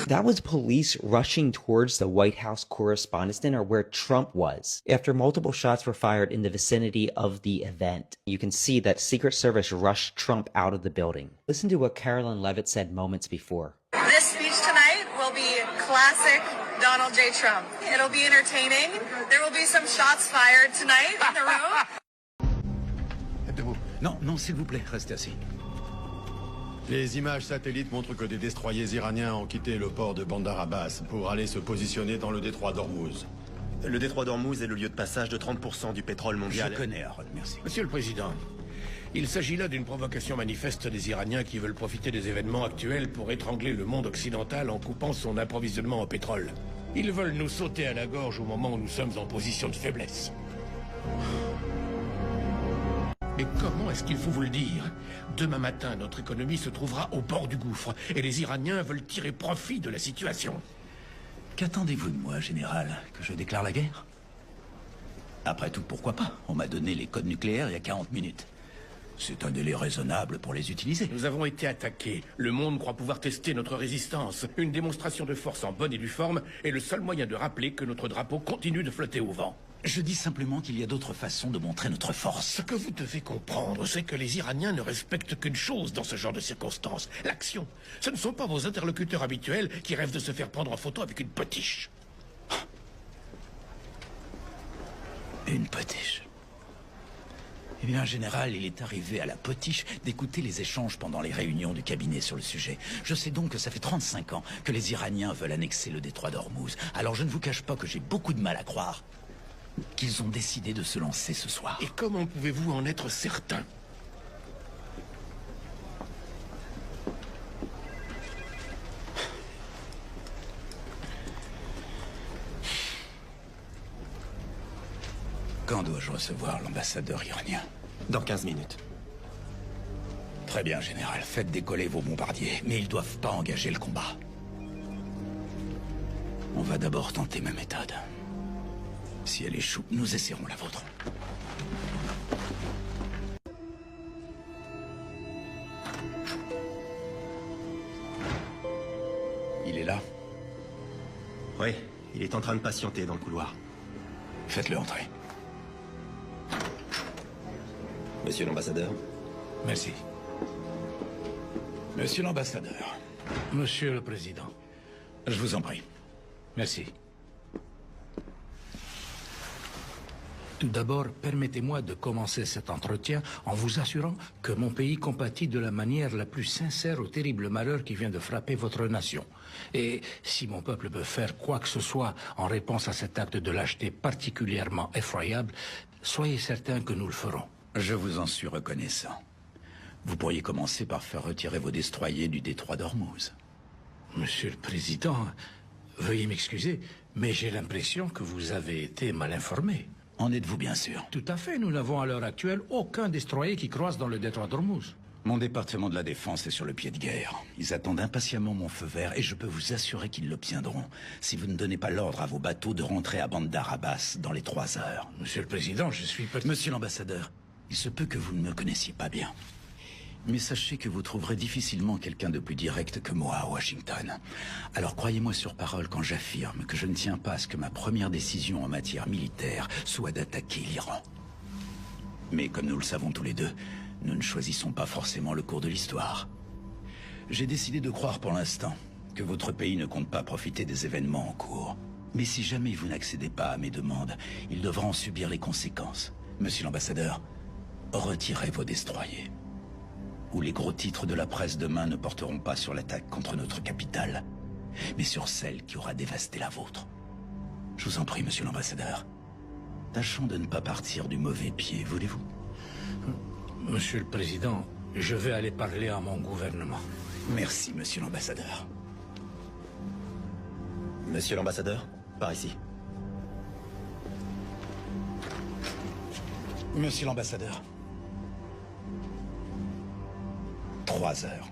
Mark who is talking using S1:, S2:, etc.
S1: That was police rushing towards the White House Correspondents' Dinner where Trump was, after multiple shots were fired in the vicinity of the event. You can see that Secret Service rushed Trump out of the building. Listen to what Carolyn Levitt said moments before.
S2: This speech tonight will be classic Donald J. Trump. It'll be entertaining. There will be some shots fired tonight in the room.
S3: Non, non, s'il vous plaît, restez assis.
S4: Les images satellites montrent que des destroyers iraniens ont quitté le port de Bandar Abbas pour aller se positionner dans le détroit d'Ormuz.
S5: Le détroit d'Ormuz est le lieu de passage de 30% du pétrole mondial.
S3: Je connais, Aaron, merci.
S6: Monsieur le Président, il s'agit là d'une provocation manifeste des Iraniens qui veulent profiter des événements actuels pour étrangler le monde occidental en coupant son approvisionnement en pétrole. Ils veulent nous sauter à la gorge au moment où nous sommes en position de faiblesse. Mais comment est-ce qu'il faut vous le dire? Demain matin, notre économie se trouvera au bord du gouffre, et les Iraniens veulent tirer profit de la situation.
S3: Qu'attendez-vous de moi, général? Que je déclare la guerre? Après tout, pourquoi pas? On m'a donné les codes nucléaires il y a 40 minutes. C'est un délai raisonnable pour les utiliser.
S6: Nous avons été attaqués. Le monde croit pouvoir tester notre résistance. Une démonstration de force en bonne et due forme est le seul moyen de rappeler que notre drapeau continue de flotter au vent.
S3: Je dis simplement qu'il y a d'autres façons de montrer notre force.
S6: Ce que vous devez comprendre, c'est que les Iraniens ne respectent qu'une chose dans ce genre de circonstances, l'action. Ce ne sont pas vos interlocuteurs habituels qui rêvent de se faire prendre en photo avec une potiche.
S3: Une potiche. Eh bien, général, il est arrivé à la potiche d'écouter les échanges pendant les réunions du cabinet sur le sujet. Je sais donc que ça fait 35 ans que les Iraniens veulent annexer le détroit d'Ormuz. Alors je ne vous cache pas que j'ai beaucoup de mal à croire qu'ils ont décidé de se lancer ce soir.
S6: Et comment pouvez-vous en être certain?
S3: Quand dois-je recevoir l'ambassadeur iranien?
S5: Dans 15 minutes.
S3: Très bien, général. Faites décoller vos bombardiers, mais ils doivent pas engager le combat. On va d'abord tenter ma méthode. Si elle échoue, nous essaierons la vôtre. Il est là?
S5: Oui, il est en train de patienter dans le couloir.
S3: Faites-le entrer.
S5: Monsieur l'ambassadeur.
S3: Merci. Monsieur l'ambassadeur.
S6: Monsieur le Président.
S3: Je vous en prie.
S6: Merci. Tout d'abord, permettez-moi de commencer cet entretien en vous assurant que mon pays compatit de la manière la plus sincère au terrible malheur qui vient de frapper votre nation. Et si mon peuple peut faire quoi que ce soit en réponse à cet acte de lâcheté particulièrement effroyable, soyez certain que nous le ferons.
S3: Je vous en suis reconnaissant. Vous pourriez commencer par faire retirer vos destroyers du détroit d'Ormuz.
S6: Monsieur le Président, veuillez m'excuser, mais j'ai l'impression que vous avez été mal informé.
S3: En êtes-vous bien sûr?
S6: Tout à fait, nous n'avons à l'heure actuelle aucun destroyer qui croise dans le détroit d'Ormuz.
S3: Mon département de la défense est sur le pied de guerre. Ils attendent impatiemment mon feu vert et je peux vous assurer qu'ils l'obtiendront si vous ne donnez pas l'ordre à vos bateaux de rentrer à Bandar Abbas dans les 3 heures.
S6: Monsieur le Président, je suis...
S3: Monsieur l'ambassadeur, il se peut que vous ne me connaissiez pas bien. Mais sachez que vous trouverez difficilement quelqu'un de plus direct que moi à Washington. Alors croyez-moi sur parole quand j'affirme que je ne tiens pas à ce que ma première décision en matière militaire soit d'attaquer l'Iran. Mais comme nous le savons tous les deux, nous ne choisissons pas forcément le cours de l'histoire. J'ai décidé de croire pour l'instant que votre pays ne compte pas profiter des événements en cours. Mais si jamais vous n'accédez pas à mes demandes, il devra en subir les conséquences. Monsieur l'ambassadeur, retirez vos destroyers. Ou les gros titres de la presse demain ne porteront pas sur l'attaque contre notre capitale, mais sur celle qui aura dévasté la vôtre. Je vous en prie, monsieur l'ambassadeur. Tâchons de ne pas partir du mauvais pied, voulez-vous?
S6: Monsieur le Président, je vais aller parler à mon gouvernement.
S3: Merci, monsieur l'ambassadeur.
S5: Monsieur l'ambassadeur, par ici.
S3: Monsieur l'ambassadeur. 3 heures.